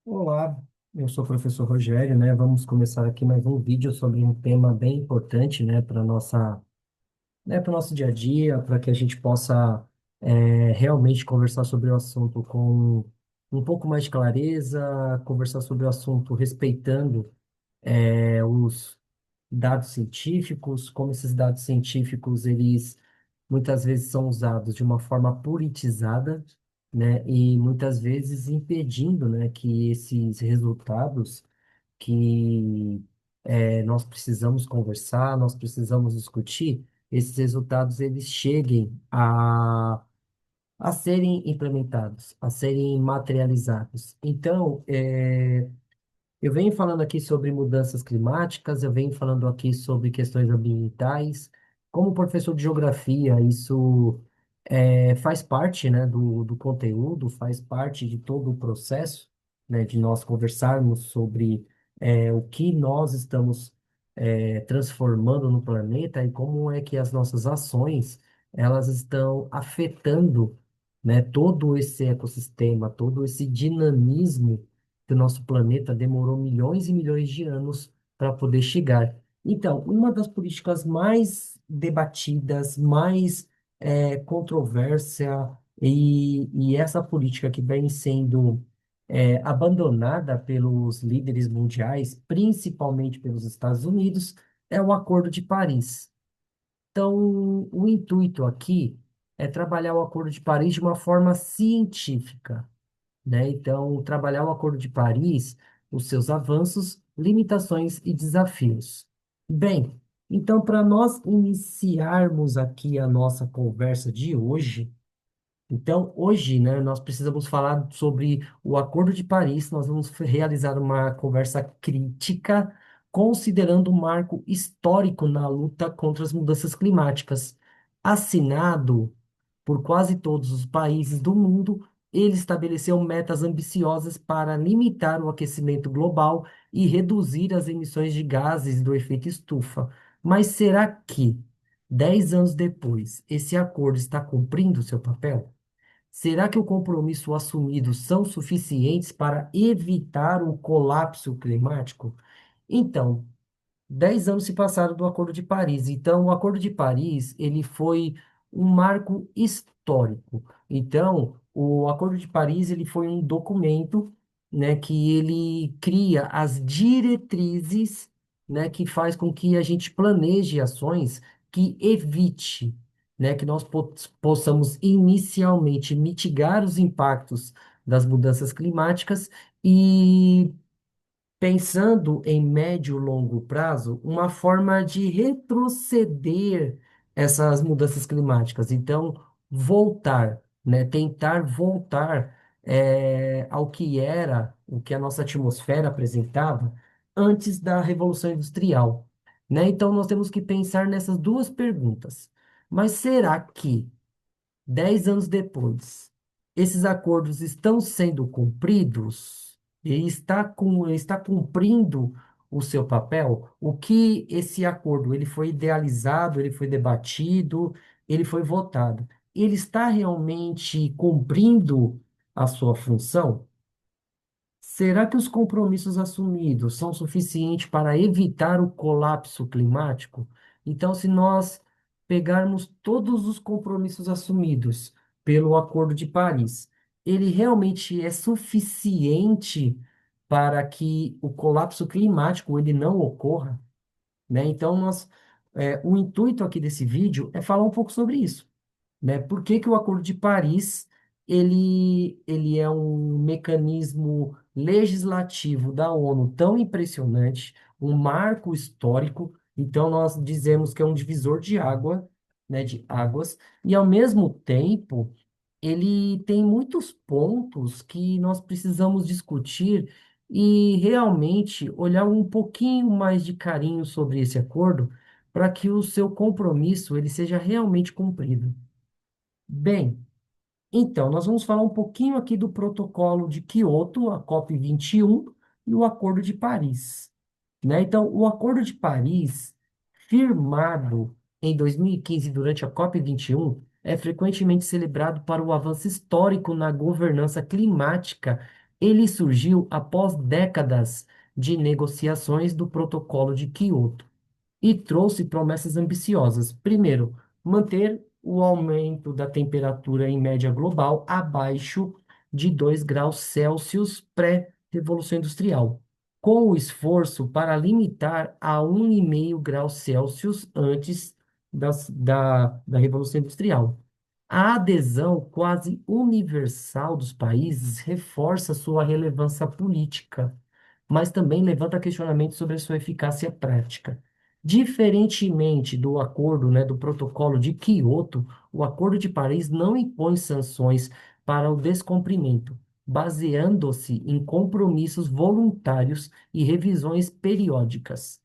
Olá, eu sou o professor Rogério, né? Vamos começar aqui mais um vídeo sobre um tema bem importante, né, para o nosso dia a dia, para que a gente possa realmente conversar sobre o assunto com um pouco mais de clareza, conversar sobre o assunto respeitando os dados científicos, como esses dados científicos, eles muitas vezes são usados de uma forma politizada, né, e muitas vezes impedindo, né, que esses resultados que nós precisamos conversar, nós precisamos discutir, esses resultados eles cheguem a serem implementados, a serem materializados. Então, eu venho falando aqui sobre mudanças climáticas, eu venho falando aqui sobre questões ambientais. Como professor de geografia, isso faz parte, né, do conteúdo, faz parte de todo o processo, né, de nós conversarmos sobre o que nós estamos transformando no planeta e como é que as nossas ações elas estão afetando, né, todo esse ecossistema, todo esse dinamismo que o nosso planeta demorou milhões e milhões de anos para poder chegar. Então, uma das políticas mais debatidas, mais controvérsia, e essa política que vem sendo abandonada pelos líderes mundiais, principalmente pelos Estados Unidos, é o Acordo de Paris. Então, o intuito aqui é trabalhar o Acordo de Paris de uma forma científica, né? Então, trabalhar o Acordo de Paris, os seus avanços, limitações e desafios. Bem, então, para nós iniciarmos aqui a nossa conversa de hoje, então, hoje, né, nós precisamos falar sobre o Acordo de Paris. Nós vamos realizar uma conversa crítica, considerando um marco histórico na luta contra as mudanças climáticas. Assinado por quase todos os países do mundo, ele estabeleceu metas ambiciosas para limitar o aquecimento global e reduzir as emissões de gases do efeito estufa. Mas será que, 10 anos depois, esse acordo está cumprindo seu papel? Será que o compromisso assumido são suficientes para evitar o colapso climático? Então, 10 anos se passaram do Acordo de Paris. Então, o Acordo de Paris, ele foi um marco histórico. Então, o Acordo de Paris, ele foi um documento, né, que ele cria as diretrizes, né, que faz com que a gente planeje ações que evite, né, que nós possamos inicialmente mitigar os impactos das mudanças climáticas e pensando em médio e longo prazo, uma forma de retroceder essas mudanças climáticas. Então, voltar, né, tentar voltar ao que era, o que a nossa atmosfera apresentava antes da Revolução Industrial, né? Então, nós temos que pensar nessas duas perguntas. Mas será que 10 anos depois, esses acordos estão sendo cumpridos e está cumprindo o seu papel? O que esse acordo, ele foi idealizado, ele foi debatido, ele foi votado. Ele está realmente cumprindo a sua função? Será que os compromissos assumidos são suficientes para evitar o colapso climático? Então, se nós pegarmos todos os compromissos assumidos pelo Acordo de Paris, ele realmente é suficiente para que o colapso climático ele não ocorra, né? Então, o intuito aqui desse vídeo é falar um pouco sobre isso, né? Por que que o Acordo de Paris ele é um mecanismo legislativo da ONU tão impressionante, um marco histórico. Então nós dizemos que é um divisor de água, né, de águas, e ao mesmo tempo ele tem muitos pontos que nós precisamos discutir e realmente olhar um pouquinho mais de carinho sobre esse acordo para que o seu compromisso ele seja realmente cumprido. Bem, então, nós vamos falar um pouquinho aqui do protocolo de Quioto, a COP21, e o Acordo de Paris, né? Então, o Acordo de Paris, firmado em 2015 durante a COP21, é frequentemente celebrado para o avanço histórico na governança climática Ele surgiu após décadas de negociações do Protocolo de Quioto e trouxe promessas ambiciosas. Primeiro, manter o aumento da temperatura em média global abaixo de 2 graus Celsius pré-revolução industrial, com o esforço para limitar a 1,5 graus Celsius antes da Revolução Industrial. A adesão quase universal dos países reforça sua relevância política, mas também levanta questionamentos sobre a sua eficácia prática. Diferentemente do acordo, né, do Protocolo de Quioto, o Acordo de Paris não impõe sanções para o descumprimento, baseando-se em compromissos voluntários e revisões periódicas.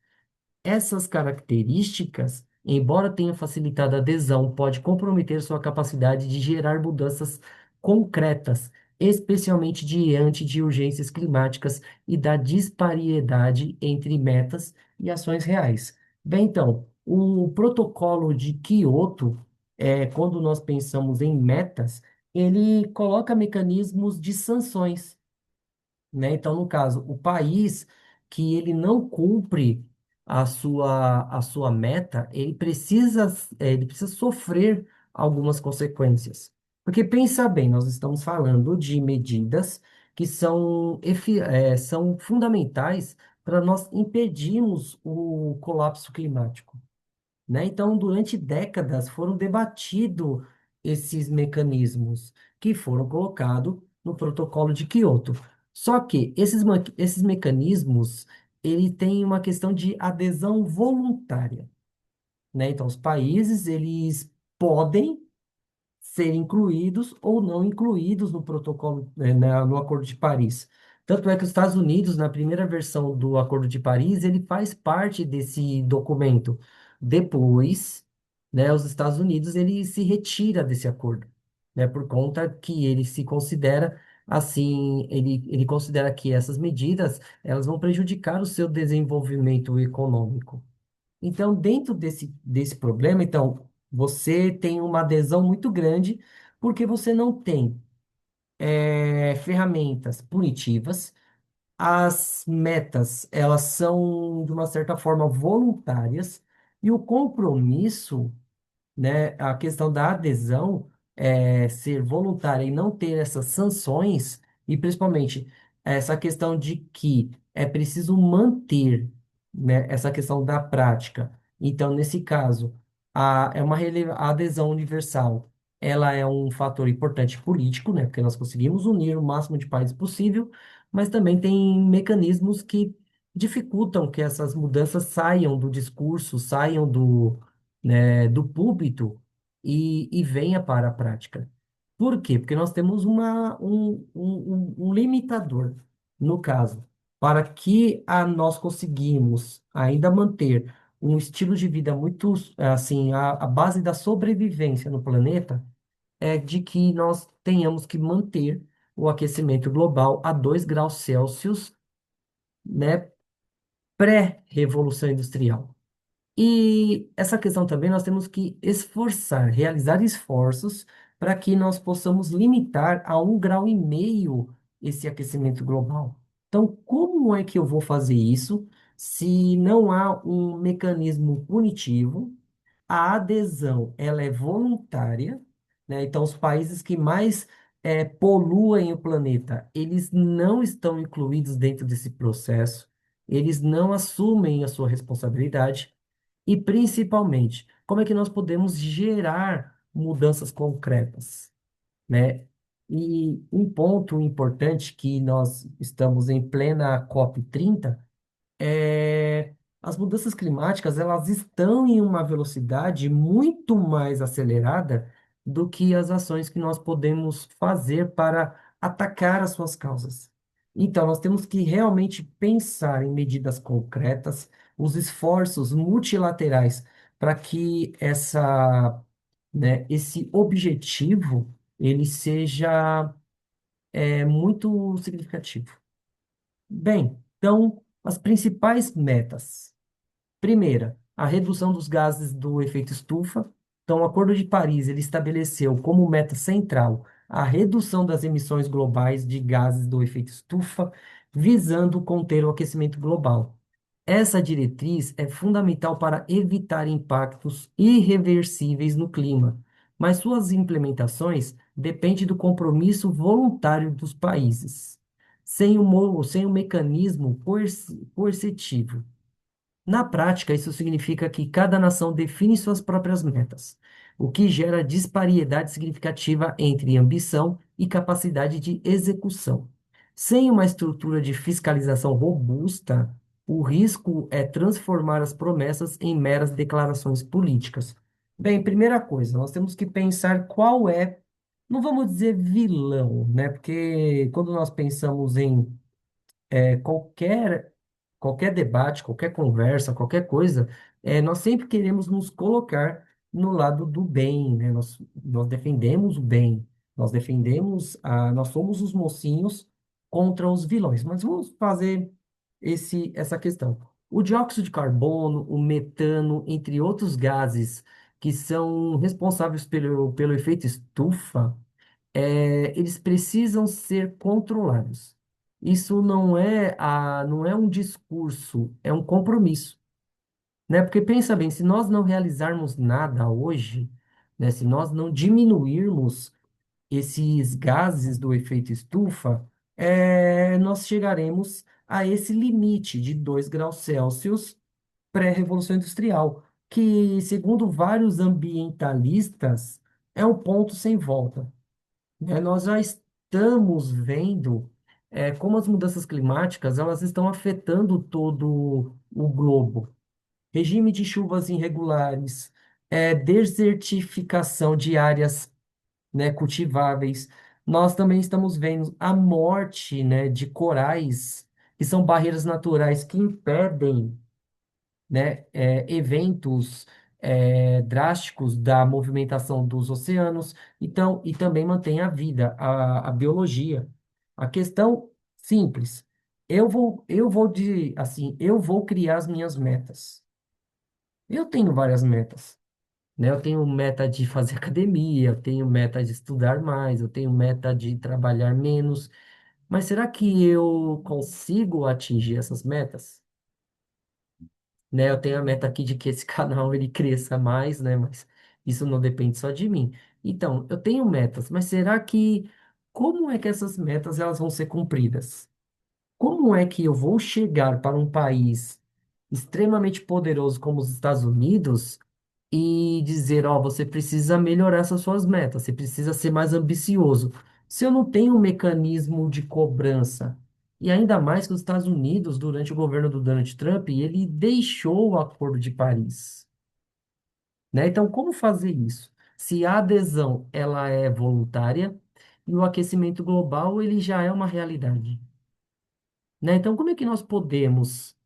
Essas características, embora tenham facilitado a adesão, pode comprometer sua capacidade de gerar mudanças concretas, especialmente diante de urgências climáticas e da disparidade entre metas e ações reais. Bem, então, o protocolo de Quioto, quando nós pensamos em metas, ele coloca mecanismos de sanções, né? Então, no caso, o país que ele não cumpre a sua meta, ele precisa sofrer algumas consequências. Porque pensa bem, nós estamos falando de medidas que são fundamentais para nós impedirmos o colapso climático, né? Então, durante décadas foram debatidos esses mecanismos que foram colocados no Protocolo de Quioto. Só que esses mecanismos, ele tem uma questão de adesão voluntária, né? Então, os países, eles podem ser incluídos ou não incluídos no protocolo, no Acordo de Paris. Tanto é que os Estados Unidos, na primeira versão do Acordo de Paris, ele faz parte desse documento. Depois, né, os Estados Unidos ele se retira desse acordo, né, por conta que ele se considera assim, ele considera que essas medidas elas vão prejudicar o seu desenvolvimento econômico. Então, dentro desse problema, então, você tem uma adesão muito grande porque você não tem ferramentas punitivas. As metas, elas são, de uma certa forma, voluntárias. E o compromisso, né, a questão da adesão ser voluntária e não ter essas sanções, e principalmente essa questão de que é preciso manter, né, essa questão da prática. Então, nesse caso, a adesão universal, ela é um fator importante político, né, porque nós conseguimos unir o máximo de países possível, mas também tem mecanismos que dificultam que essas mudanças saiam do discurso, saiam do púlpito e venha para a prática. Por quê? Porque nós temos um limitador, no caso, para que nós conseguimos ainda manter um estilo de vida muito, assim, a base da sobrevivência no planeta é de que nós tenhamos que manter o aquecimento global a 2 graus Celsius, né, pré-revolução industrial. E essa questão também nós temos que esforçar, realizar esforços para que nós possamos limitar a 1,5 graus esse aquecimento global. Então, como é que eu vou fazer isso se não há um mecanismo punitivo? A adesão, ela é voluntária, né? Então, os países que mais poluem o planeta, eles não estão incluídos dentro desse processo, eles não assumem a sua responsabilidade. E, principalmente, como é que nós podemos gerar mudanças concretas, né? E um ponto importante que nós estamos em plena COP30 as mudanças climáticas, elas estão em uma velocidade muito mais acelerada do que as ações que nós podemos fazer para atacar as suas causas. Então, nós temos que realmente pensar em medidas concretas, os esforços multilaterais para que esse objetivo ele seja muito significativo. Bem, então, as principais metas. Primeira, a redução dos gases do efeito estufa. Então, o Acordo de Paris ele estabeleceu como meta central a redução das emissões globais de gases do efeito estufa, visando conter o aquecimento global. Essa diretriz é fundamental para evitar impactos irreversíveis no clima, mas suas implementações dependem do compromisso voluntário dos países, sem um mecanismo coercitivo. Na prática, isso significa que cada nação define suas próprias metas, o que gera disparidade significativa entre ambição e capacidade de execução. Sem uma estrutura de fiscalização robusta, o risco é transformar as promessas em meras declarações políticas. Bem, primeira coisa, nós temos que pensar qual é, não vamos dizer vilão, né? Porque quando nós pensamos em qualquer debate, qualquer conversa, qualquer coisa, nós sempre queremos nos colocar no lado do bem, né? Nós defendemos o bem, nós somos os mocinhos contra os vilões. Mas vamos fazer essa questão. O dióxido de carbono, o metano, entre outros gases que são responsáveis pelo efeito estufa, eles precisam ser controlados. Isso não é um discurso, é um compromisso, né? Porque pensa bem, se nós não realizarmos nada hoje, né, se nós não diminuirmos esses gases do efeito estufa, nós chegaremos a esse limite de 2 graus Celsius pré-revolução industrial, que, segundo vários ambientalistas, é um ponto sem volta. Nós já estamos vendo como as mudanças climáticas elas estão afetando todo o globo. Regime de chuvas irregulares, desertificação de áreas, né, cultiváveis. Nós também estamos vendo a morte, né, de corais, que são barreiras naturais que impedem, né, eventos drásticos da movimentação dos oceanos, então, e também mantém a vida, a biologia. A questão simples, eu vou criar as minhas metas. Eu tenho várias metas, né? Eu tenho meta de fazer academia, eu tenho meta de estudar mais, eu tenho meta de trabalhar menos, mas será que eu consigo atingir essas metas? Né? Eu tenho a meta aqui de que esse canal ele cresça mais, né? Mas isso não depende só de mim. Então, eu tenho metas, mas será que como é que essas metas elas vão ser cumpridas? Como é que eu vou chegar para um país extremamente poderoso como os Estados Unidos e dizer, ó, você precisa melhorar essas suas metas, você precisa ser mais ambicioso. Se eu não tenho um mecanismo de cobrança, e ainda mais que os Estados Unidos, durante o governo do Donald Trump, ele deixou o Acordo de Paris, né? Então, como fazer isso? Se a adesão ela é voluntária e o aquecimento global ele já é uma realidade, né? Então, como é que nós podemos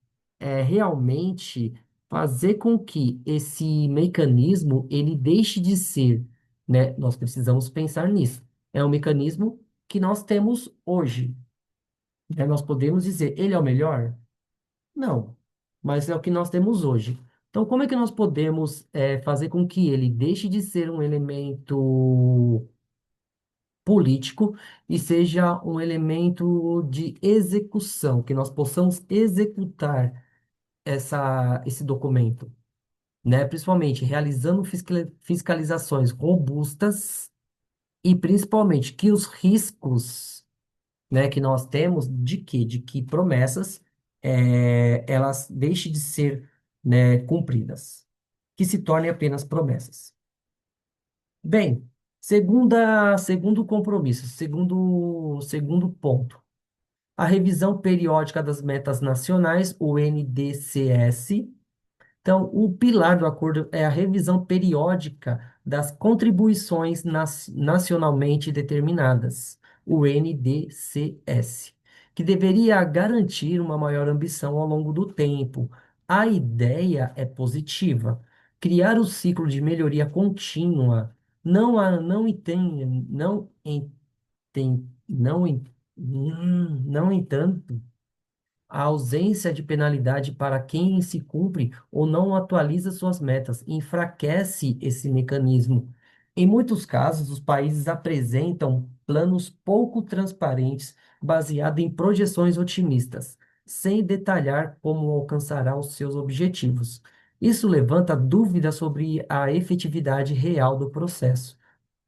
realmente fazer com que esse mecanismo ele deixe de ser, né? Nós precisamos pensar nisso. É um mecanismo que nós temos hoje, né? Nós podemos dizer, ele é o melhor? Não, mas é o que nós temos hoje. Então, como é que nós podemos fazer com que ele deixe de ser um elemento político e seja um elemento de execução, que nós possamos executar esse documento, né? Principalmente realizando fiscalizações robustas e principalmente que os riscos, né, que nós temos de quê? De que promessas elas deixem de ser, né, cumpridas, que se tornem apenas promessas. Bem, segundo compromisso, segundo ponto. A revisão periódica das metas nacionais, o NDCS. Então, o pilar do acordo é a revisão periódica das contribuições nacionalmente determinadas, o NDCS, que deveria garantir uma maior ambição ao longo do tempo. A ideia é positiva. Criar o ciclo de melhoria contínua não entende, não entanto a ausência de penalidade para quem se cumpre ou não atualiza suas metas enfraquece esse mecanismo. Em muitos casos, os países apresentam planos pouco transparentes, baseados em projeções otimistas, sem detalhar como alcançará os seus objetivos. Isso levanta dúvidas sobre a efetividade real do processo.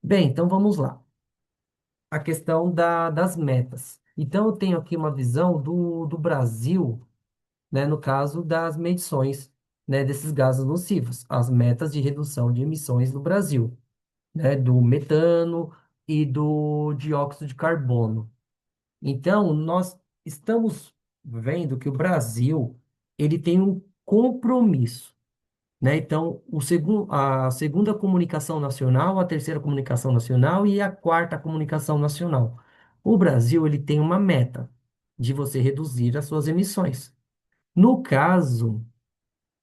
Bem, então vamos lá. A questão das metas. Então, eu tenho aqui uma visão do Brasil, né, no caso das medições, né, desses gases nocivos, as metas de redução de emissões no Brasil, né, do metano e do dióxido de carbono. Então, nós estamos vendo que o Brasil, ele tem um compromisso, né? Então, a segunda comunicação nacional, a terceira comunicação nacional e a quarta comunicação nacional. O Brasil, ele tem uma meta de você reduzir as suas emissões. No caso,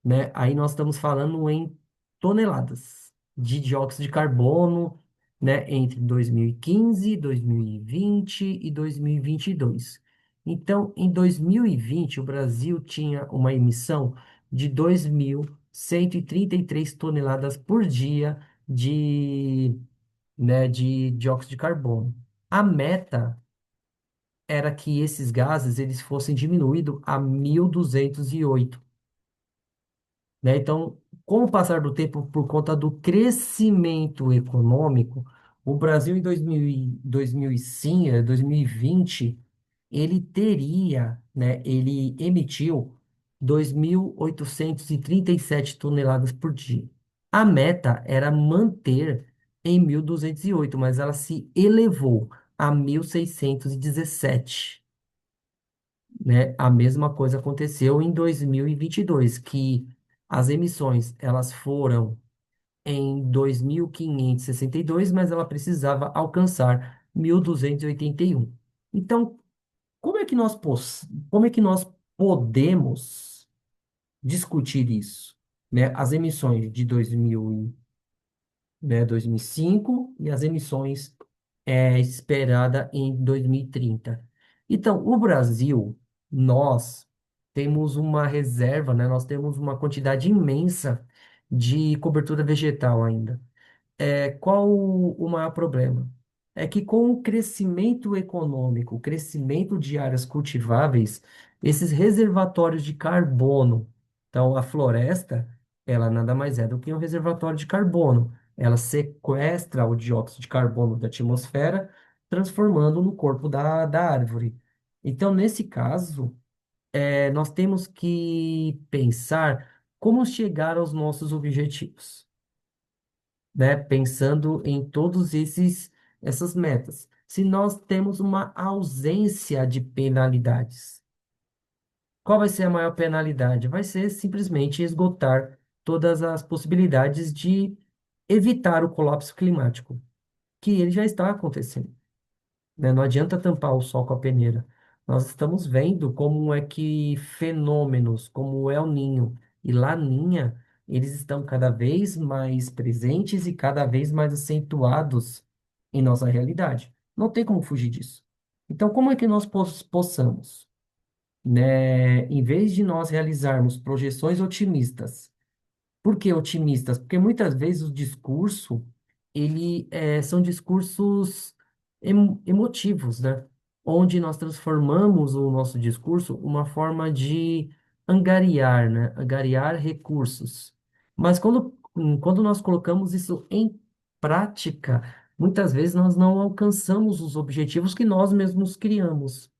né? Aí nós estamos falando em toneladas de dióxido de carbono, né? Entre 2015, 2020 e 2022. Então, em 2020, o Brasil tinha uma emissão de 2.133 toneladas por dia de, né, de dióxido de carbono. A meta era que esses gases eles fossem diminuídos a 1.208, né? Então, com o passar do tempo, por conta do crescimento econômico, o Brasil em 2005, 2020, ele teria, né, ele emitiu 2.837 toneladas por dia. A meta era manter em 1.208, mas ela se elevou a 1.617, né? A mesma coisa aconteceu em 2022, que as emissões elas foram em 2.562, mas ela precisava alcançar 1.281. Então, como é que nós podemos discutir isso, né? As emissões de 2005 e as emissões esperada em 2030. Então, o Brasil, nós temos uma reserva, né? Nós temos uma quantidade imensa de cobertura vegetal ainda. Qual o maior problema? É que com o crescimento econômico, o crescimento de áreas cultiváveis, esses reservatórios de carbono, então a floresta, ela nada mais é do que um reservatório de carbono. Ela sequestra o dióxido de carbono da atmosfera, transformando no corpo da árvore. Então, nesse caso, nós temos que pensar como chegar aos nossos objetivos, né? Pensando em todos essas metas. Se nós temos uma ausência de penalidades, qual vai ser a maior penalidade? Vai ser simplesmente esgotar todas as possibilidades de evitar o colapso climático, que ele já está acontecendo, né? Não adianta tampar o sol com a peneira. Nós estamos vendo como é que fenômenos como o El Ninho e Laninha, eles estão cada vez mais presentes e cada vez mais acentuados em nossa realidade. Não tem como fugir disso. Então, como é que nós possamos, né, em vez de nós realizarmos projeções otimistas, por que otimistas? Porque muitas vezes o discurso, são discursos emotivos, né? Onde nós transformamos o nosso discurso uma forma de angariar, né? Angariar recursos. Mas quando nós colocamos isso em prática, muitas vezes nós não alcançamos os objetivos que nós mesmos criamos.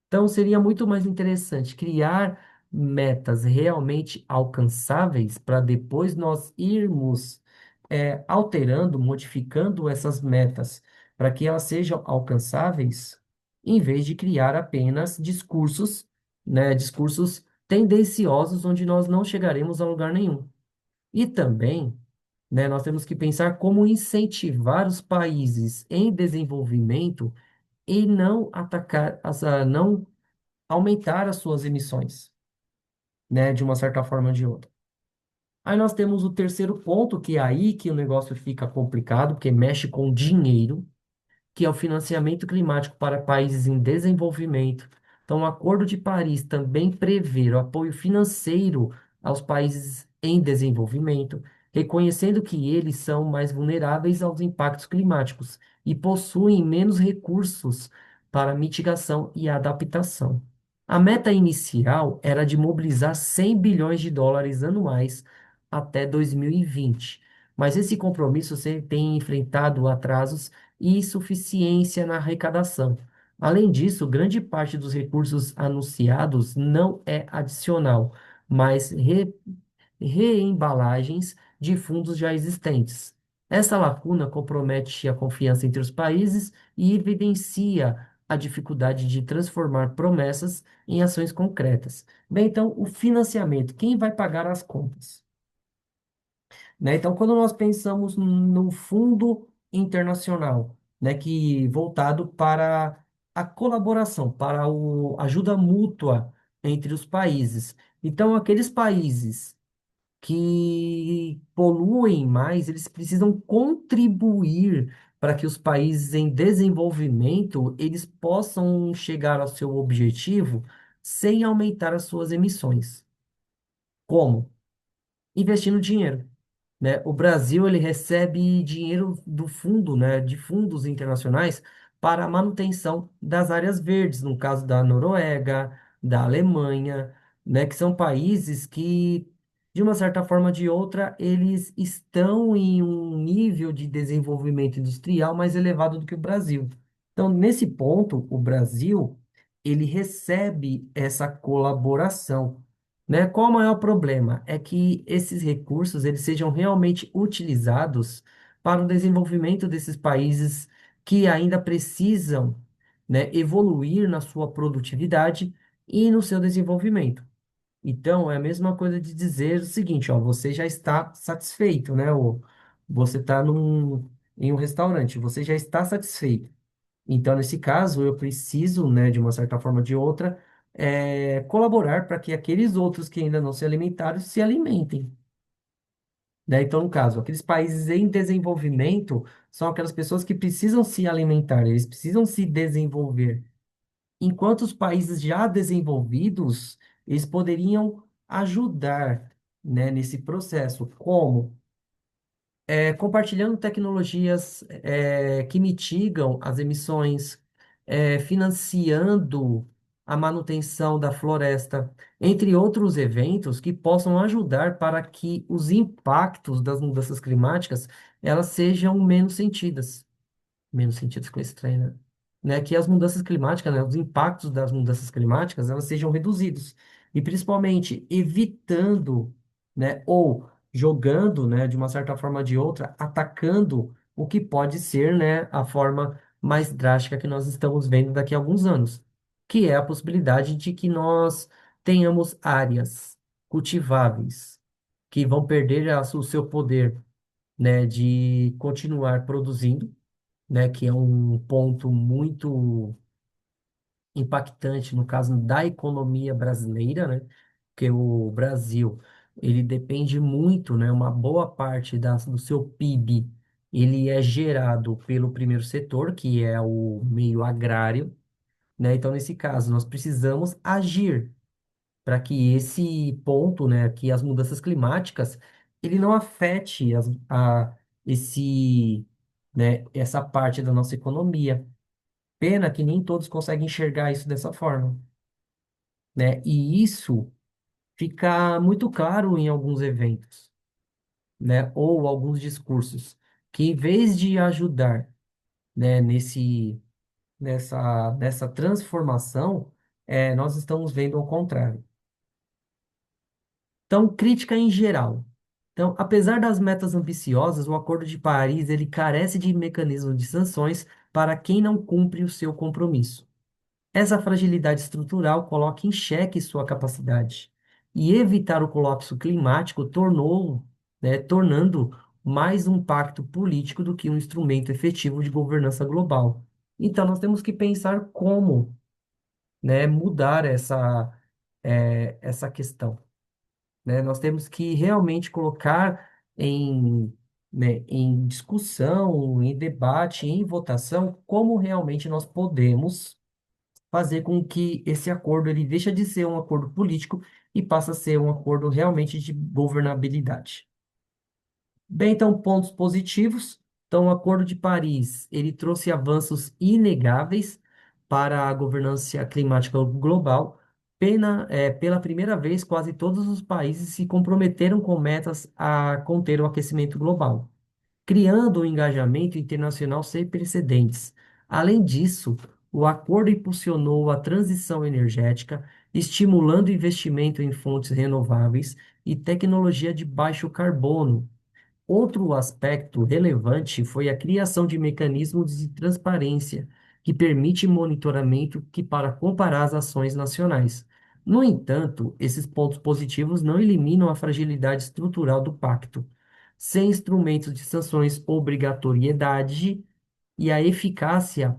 Então, seria muito mais interessante criar metas realmente alcançáveis para depois nós irmos alterando, modificando essas metas para que elas sejam alcançáveis, em vez de criar apenas discursos, né, discursos tendenciosos onde nós não chegaremos a lugar nenhum. E também, né, nós temos que pensar como incentivar os países em desenvolvimento e não atacar, não aumentar as suas emissões, né, de uma certa forma ou de outra. Aí nós temos o terceiro ponto, que é aí que o negócio fica complicado, porque mexe com dinheiro, que é o financiamento climático para países em desenvolvimento. Então, o Acordo de Paris também prevê o apoio financeiro aos países em desenvolvimento, reconhecendo que eles são mais vulneráveis aos impactos climáticos e possuem menos recursos para mitigação e adaptação. A meta inicial era de mobilizar 100 bilhões de dólares anuais até 2020, mas esse compromisso tem enfrentado atrasos e insuficiência na arrecadação. Além disso, grande parte dos recursos anunciados não é adicional, mas reembalagens de fundos já existentes. Essa lacuna compromete a confiança entre os países e evidencia a dificuldade de transformar promessas em ações concretas. Bem, então, o financiamento, quem vai pagar as contas? Né? Então, quando nós pensamos no fundo internacional, né, que voltado para a colaboração, para a ajuda mútua entre os países. Então, aqueles países que poluem mais, eles precisam contribuir para que os países em desenvolvimento eles possam chegar ao seu objetivo sem aumentar as suas emissões. Como? Investindo dinheiro, né? O Brasil ele recebe dinheiro do fundo, né, de fundos internacionais para a manutenção das áreas verdes, no caso da Noruega, da Alemanha, né, que são países que, de uma certa forma ou de outra, eles estão em um nível de desenvolvimento industrial mais elevado do que o Brasil. Então, nesse ponto, o Brasil ele recebe essa colaboração, né? Qual o maior problema? É que esses recursos eles sejam realmente utilizados para o desenvolvimento desses países que ainda precisam, né, evoluir na sua produtividade e no seu desenvolvimento. Então, é a mesma coisa de dizer o seguinte, ó, você já está satisfeito, né? Ou você está em um restaurante, você já está satisfeito. Então, nesse caso, eu preciso, né, de uma certa forma ou de outra, colaborar para que aqueles outros que ainda não se alimentaram se alimentem, né? Então, no caso, aqueles países em desenvolvimento são aquelas pessoas que precisam se alimentar, eles precisam se desenvolver. Enquanto os países já desenvolvidos, eles poderiam ajudar, né, nesse processo. Como? Compartilhando tecnologias que mitigam as emissões, financiando a manutenção da floresta, entre outros eventos que possam ajudar para que os impactos das mudanças climáticas elas sejam menos sentidos com esse trem, né? Que as mudanças climáticas, né, os impactos das mudanças climáticas, elas sejam reduzidos. E principalmente evitando, né, ou jogando, né, de uma certa forma ou de outra, atacando o que pode ser, né, a forma mais drástica que nós estamos vendo daqui a alguns anos, que é a possibilidade de que nós tenhamos áreas cultiváveis que vão perder o seu poder, né, de continuar produzindo, né, que é um ponto muito impactante no caso da economia brasileira, né, porque o Brasil, ele depende muito, né, uma boa parte do seu PIB, ele é gerado pelo primeiro setor, que é o meio agrário, né, então nesse caso nós precisamos agir para que esse ponto, né, que as mudanças climáticas, ele não afete esse, né, essa parte da nossa economia. Pena que nem todos conseguem enxergar isso dessa forma, né? E isso fica muito claro em alguns eventos, né? Ou alguns discursos, que em vez de ajudar, né, nessa transformação, nós estamos vendo ao contrário. Então, crítica em geral. Então, apesar das metas ambiciosas, o Acordo de Paris ele carece de mecanismos de sanções para quem não cumpre o seu compromisso. Essa fragilidade estrutural coloca em xeque sua capacidade. E evitar o colapso climático tornando mais um pacto político do que um instrumento efetivo de governança global. Então, nós temos que pensar como, né, mudar essa questão, né? Nós temos que realmente colocar em discussão, em debate, em votação, como realmente nós podemos fazer com que esse acordo ele deixa de ser um acordo político e passa a ser um acordo realmente de governabilidade. Bem, então, pontos positivos. Então, o Acordo de Paris, ele trouxe avanços inegáveis para a governança climática global. Pela primeira vez, quase todos os países se comprometeram com metas a conter o aquecimento global, criando um engajamento internacional sem precedentes. Além disso, o acordo impulsionou a transição energética, estimulando investimento em fontes renováveis e tecnologia de baixo carbono. Outro aspecto relevante foi a criação de mecanismos de transparência que permite monitoramento que para comparar as ações nacionais. No entanto, esses pontos positivos não eliminam a fragilidade estrutural do pacto. Sem instrumentos de sanções, obrigatoriedade e a eficácia,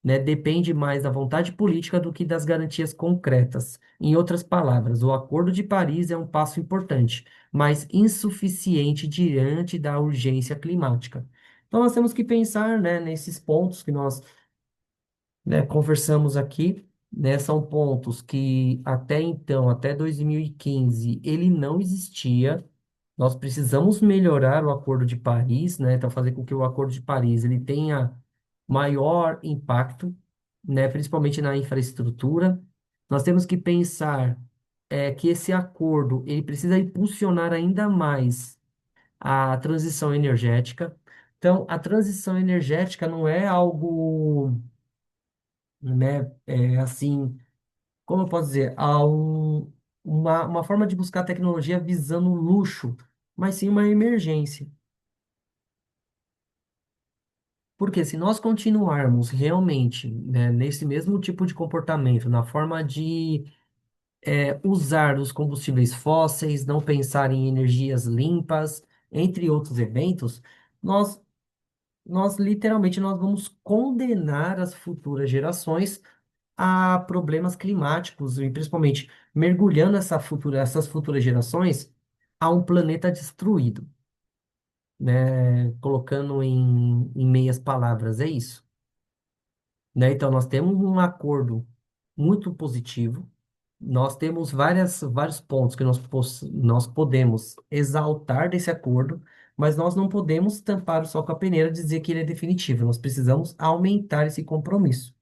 né, depende mais da vontade política do que das garantias concretas. Em outras palavras, o Acordo de Paris é um passo importante, mas insuficiente diante da urgência climática. Então, nós temos que pensar, né, nesses pontos que nós, né, conversamos aqui, né, são pontos que até então, até 2015, ele não existia. Nós precisamos melhorar o Acordo de Paris, né, então fazer com que o Acordo de Paris ele tenha maior impacto, né, principalmente na infraestrutura. Nós temos que pensar que esse acordo ele precisa impulsionar ainda mais a transição energética. Então, a transição energética não é algo, né, assim, como eu posso dizer, uma forma de buscar tecnologia visando luxo, mas sim uma emergência. Porque se nós continuarmos realmente, né, nesse mesmo tipo de comportamento, na forma de usar os combustíveis fósseis, não pensar em energias limpas, entre outros eventos, nós, nós literalmente nós vamos condenar as futuras gerações a problemas climáticos e principalmente mergulhando essas futuras gerações a um planeta destruído, né? Colocando em meias palavras, é isso, né? Então nós temos um acordo muito positivo, nós temos vários pontos que nós podemos exaltar desse acordo, mas nós não podemos tampar o sol com a peneira e dizer que ele é definitivo, nós precisamos aumentar esse compromisso.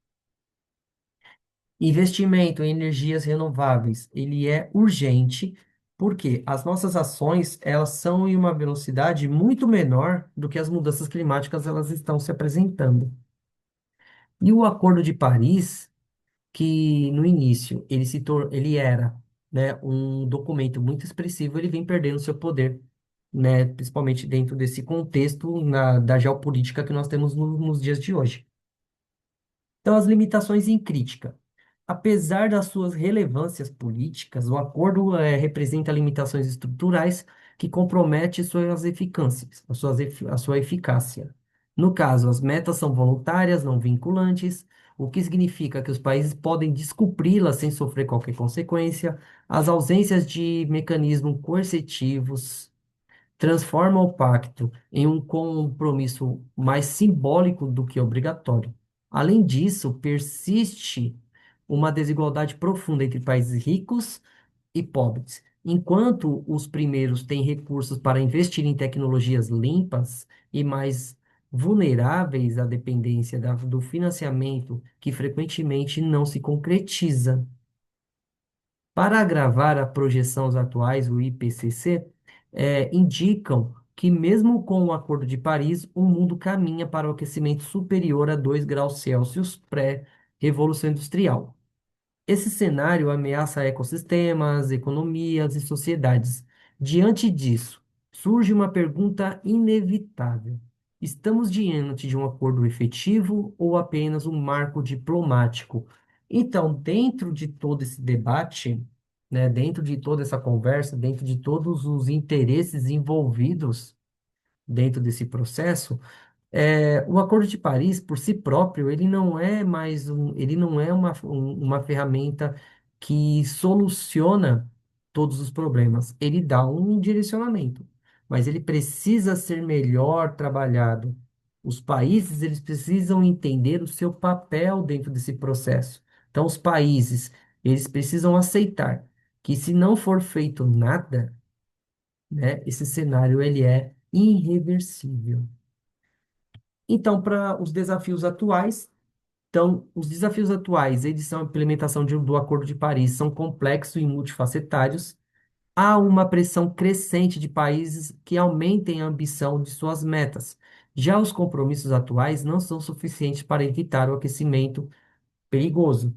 Investimento em energias renováveis, ele é urgente, porque as nossas ações, elas são em uma velocidade muito menor do que as mudanças climáticas elas estão se apresentando. E o Acordo de Paris, que no início ele era, né, um documento muito expressivo, ele vem perdendo seu poder, né, principalmente dentro desse contexto da geopolítica que nós temos nos dias de hoje. Então, as limitações em crítica. Apesar das suas relevâncias políticas, o acordo representa limitações estruturais que comprometem suas eficâcias, a sua eficácia. No caso, as metas são voluntárias, não vinculantes, o que significa que os países podem descumpri-las sem sofrer qualquer consequência. As ausências de mecanismos coercitivos transforma o pacto em um compromisso mais simbólico do que obrigatório. Além disso, persiste uma desigualdade profunda entre países ricos e pobres. Enquanto os primeiros têm recursos para investir em tecnologias limpas e mais vulneráveis à dependência do financiamento, que frequentemente não se concretiza. Para agravar a projeções atuais, o IPCC, indicam que, mesmo com o Acordo de Paris, o mundo caminha para o aquecimento superior a 2 graus Celsius pré-revolução industrial. Esse cenário ameaça ecossistemas, economias e sociedades. Diante disso, surge uma pergunta inevitável: estamos diante de um acordo efetivo ou apenas um marco diplomático? Então, dentro de todo esse debate, né, dentro de toda essa conversa, dentro de todos os interesses envolvidos dentro desse processo, o Acordo de Paris, por si próprio, ele não é uma ferramenta que soluciona todos os problemas. Ele dá um direcionamento, mas ele precisa ser melhor trabalhado. Os países, eles precisam entender o seu papel dentro desse processo. Então, os países, eles precisam aceitar que se não for feito nada, né, esse cenário, ele é irreversível. Então, para os desafios atuais, eles são a implementação do Acordo de Paris, são complexos e multifacetários. Há uma pressão crescente de países que aumentem a ambição de suas metas. Já os compromissos atuais não são suficientes para evitar o aquecimento perigoso.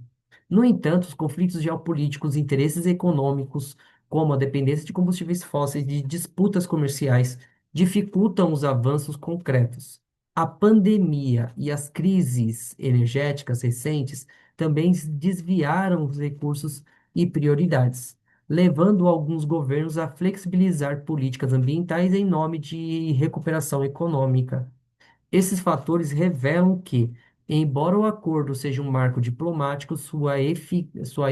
No entanto, os conflitos geopolíticos, interesses econômicos, como a dependência de combustíveis fósseis e disputas comerciais, dificultam os avanços concretos. A pandemia e as crises energéticas recentes também desviaram os recursos e prioridades, levando alguns governos a flexibilizar políticas ambientais em nome de recuperação econômica. Esses fatores revelam que, embora o acordo seja um marco diplomático, sua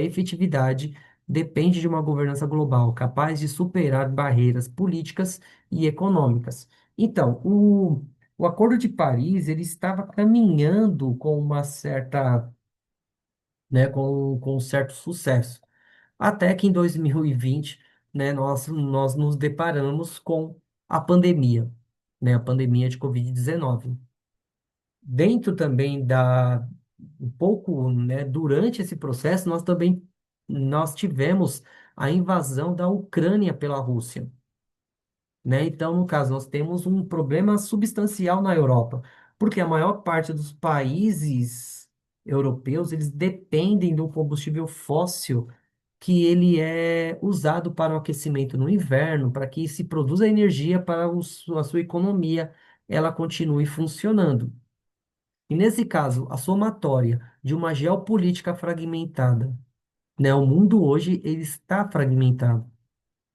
efetividade depende de uma governança global capaz de superar barreiras políticas e econômicas. Então, o Acordo de Paris ele estava caminhando com uma certa, né, com um certo sucesso, até que em 2020, né, nós nos deparamos com a pandemia, né, a pandemia de Covid-19 dentro também um pouco, né, durante esse processo, nós tivemos a invasão da Ucrânia pela Rússia, né? Então, no caso, nós temos um problema substancial na Europa, porque a maior parte dos países europeus, eles dependem do combustível fóssil que ele é usado para o aquecimento no inverno, para que se produza energia para a sua economia, ela continue funcionando. E nesse caso, a somatória de uma geopolítica fragmentada, né? O mundo hoje ele está fragmentado,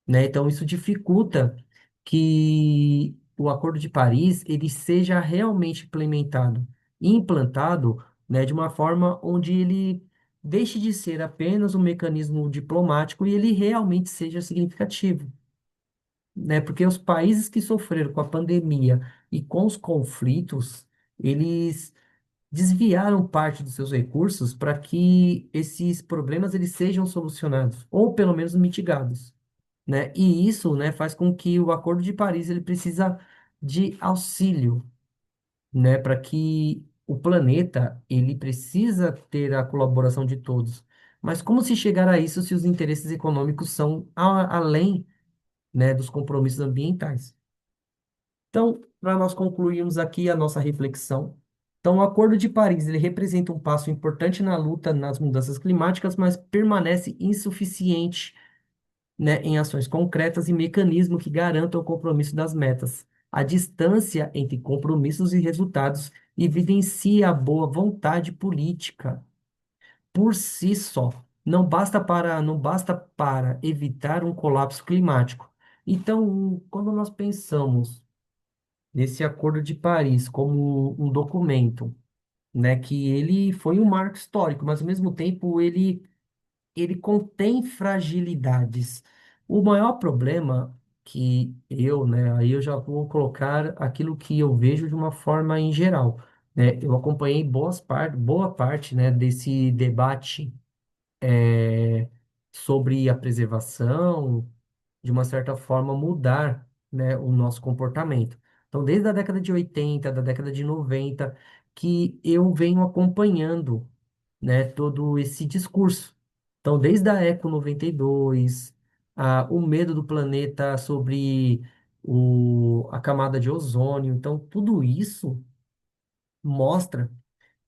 né? Então isso dificulta que o Acordo de Paris ele seja realmente implementado e implantado, né, de uma forma onde ele deixe de ser apenas um mecanismo diplomático e ele realmente seja significativo, né? Porque os países que sofreram com a pandemia e com os conflitos, eles desviaram parte dos seus recursos para que esses problemas eles sejam solucionados ou pelo menos mitigados, né? E isso, né, faz com que o Acordo de Paris ele precisa de auxílio, né, para que o planeta ele precisa ter a colaboração de todos. Mas como se chegar a isso se os interesses econômicos são além, né, dos compromissos ambientais? Então, para nós concluirmos aqui a nossa reflexão, então o Acordo de Paris ele representa um passo importante na luta nas mudanças climáticas, mas permanece insuficiente, né, em ações concretas e mecanismos que garantam o compromisso das metas. A distância entre compromissos e resultados evidencia a boa vontade política por si só. Não basta para evitar um colapso climático. Então, quando nós pensamos nesse Acordo de Paris como um documento, né, que ele foi um marco histórico, mas ao mesmo tempo ele contém fragilidades. O maior problema que né, aí eu já vou colocar aquilo que eu vejo de uma forma em geral, né, eu acompanhei boa parte, né, desse debate sobre a preservação, de uma certa forma, mudar, né, o nosso comportamento. Então, desde a década de 80, da década de 90, que eu venho acompanhando, né, todo esse discurso. Então, desde a Eco 92, o medo do planeta sobre a camada de ozônio. Então, tudo isso mostra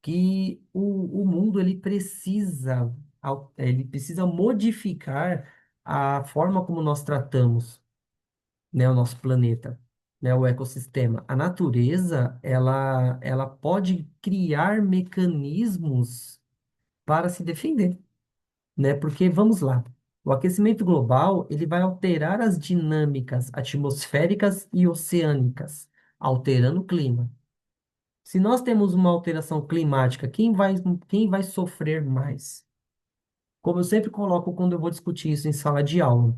que o mundo ele precisa modificar a forma como nós tratamos, né, o nosso planeta, né, o ecossistema. A natureza, ela pode criar mecanismos para se defender, né? Porque vamos lá, o aquecimento global, ele vai alterar as dinâmicas atmosféricas e oceânicas, alterando o clima. Se nós temos uma alteração climática, quem vai sofrer mais? Como eu sempre coloco quando eu vou discutir isso em sala de aula,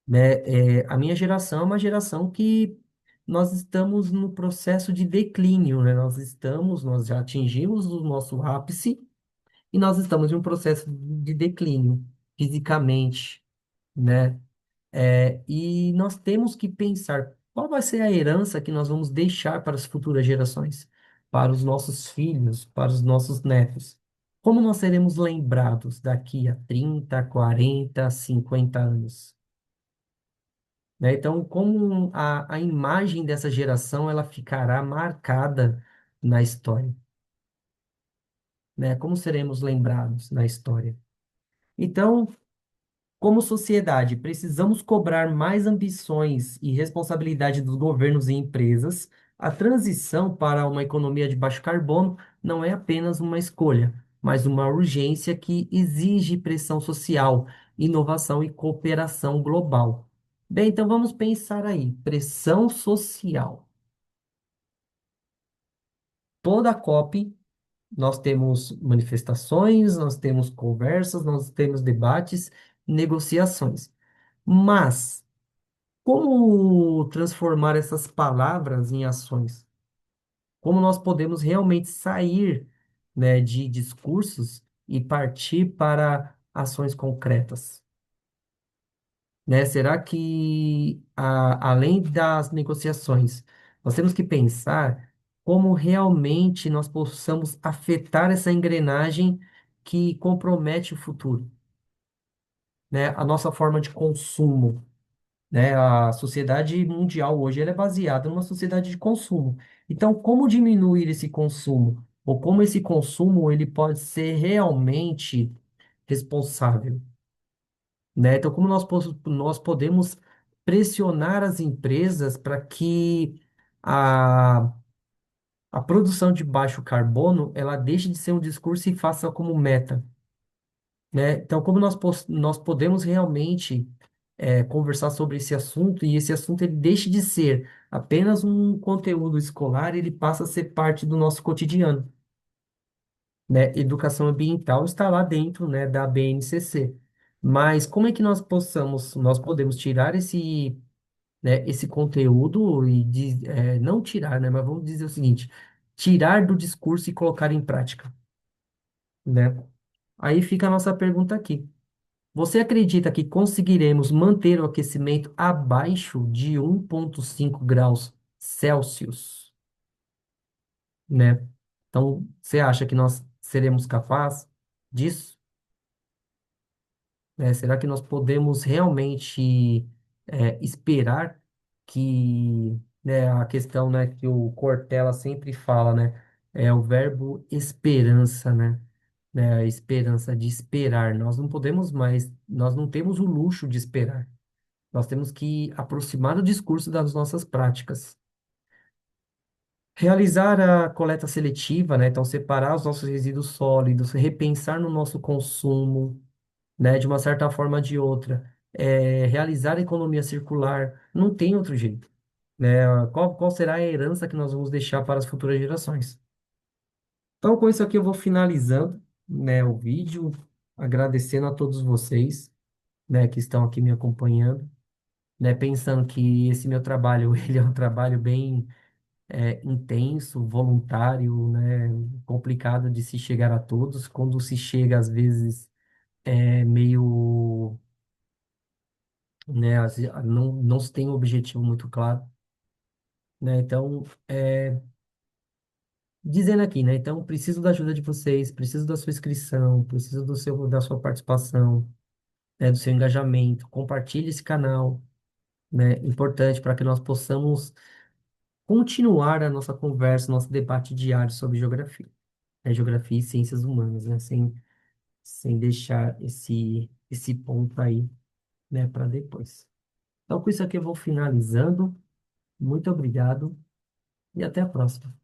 né? A minha geração é uma geração que nós estamos no processo de declínio, né? Nós já atingimos o nosso ápice e nós estamos em um processo de declínio fisicamente, né? E nós temos que pensar Qual vai ser a herança que nós vamos deixar para as futuras gerações, para os nossos filhos, para os nossos netos? Como nós seremos lembrados daqui a 30, 40, 50 anos? Né? Então, como a imagem dessa geração ela ficará marcada na história, né? Como seremos lembrados na história? Então, como sociedade, precisamos cobrar mais ambições e responsabilidade dos governos e empresas. A transição para uma economia de baixo carbono não é apenas uma escolha, mas uma urgência que exige pressão social, inovação e cooperação global. Bem, então vamos pensar aí, pressão social. Toda a COP, nós temos manifestações, nós temos conversas, nós temos debates, negociações. Mas como transformar essas palavras em ações? Como nós podemos realmente sair, né, de discursos e partir para ações concretas, né? Será que, além das negociações, nós temos que pensar como realmente nós possamos afetar essa engrenagem que compromete o futuro, né? A nossa forma de consumo, né? A sociedade mundial hoje ela é baseada numa sociedade de consumo. Então, como diminuir esse consumo? Ou como esse consumo ele pode ser realmente responsável, né? Então, como nós podemos pressionar as empresas para que a, a produção de baixo carbono ela deixe de ser um discurso e faça como meta, né? Então, como nós podemos realmente conversar sobre esse assunto e esse assunto ele deixe de ser apenas um conteúdo escolar, ele passa a ser parte do nosso cotidiano, né? Educação ambiental está lá dentro, né, da BNCC. Mas como é que nós podemos tirar esse, né, esse conteúdo não tirar, né, mas vamos dizer o seguinte, tirar do discurso e colocar em prática, né? Aí fica a nossa pergunta aqui. Você acredita que conseguiremos manter o aquecimento abaixo de 1,5 graus Celsius, né? Então, você acha que nós seremos capazes disso, né? Será que nós podemos realmente esperar que, né, a questão, né, que o Cortella sempre fala, né, é o verbo esperança, né, a esperança de esperar. Nós não podemos mais, nós não temos o luxo de esperar. Nós temos que aproximar o discurso das nossas práticas. Realizar a coleta seletiva, né? Então, separar os nossos resíduos sólidos, repensar no nosso consumo, né? De uma certa forma ou de outra. Realizar a economia circular. Não tem outro jeito, né? Qual será a herança que nós vamos deixar para as futuras gerações? Então, com isso aqui, eu vou finalizando, né, o vídeo, agradecendo a todos vocês, né, que estão aqui me acompanhando, né, pensando que esse meu trabalho, ele é um trabalho bem intenso, voluntário, né, complicado de se chegar a todos. Quando se chega, às vezes, é meio, né, não se tem um objetivo muito claro, né, então, dizendo aqui, né, então, preciso da ajuda de vocês, preciso da sua inscrição, preciso da sua participação, né, do seu engajamento, compartilhe esse canal, né, importante para que nós possamos continuar a nossa conversa, nosso debate diário sobre geografia, né, geografia e ciências humanas, né, sem deixar esse ponto aí, né, para depois. Então, com isso aqui eu vou finalizando. Muito obrigado e até a próxima.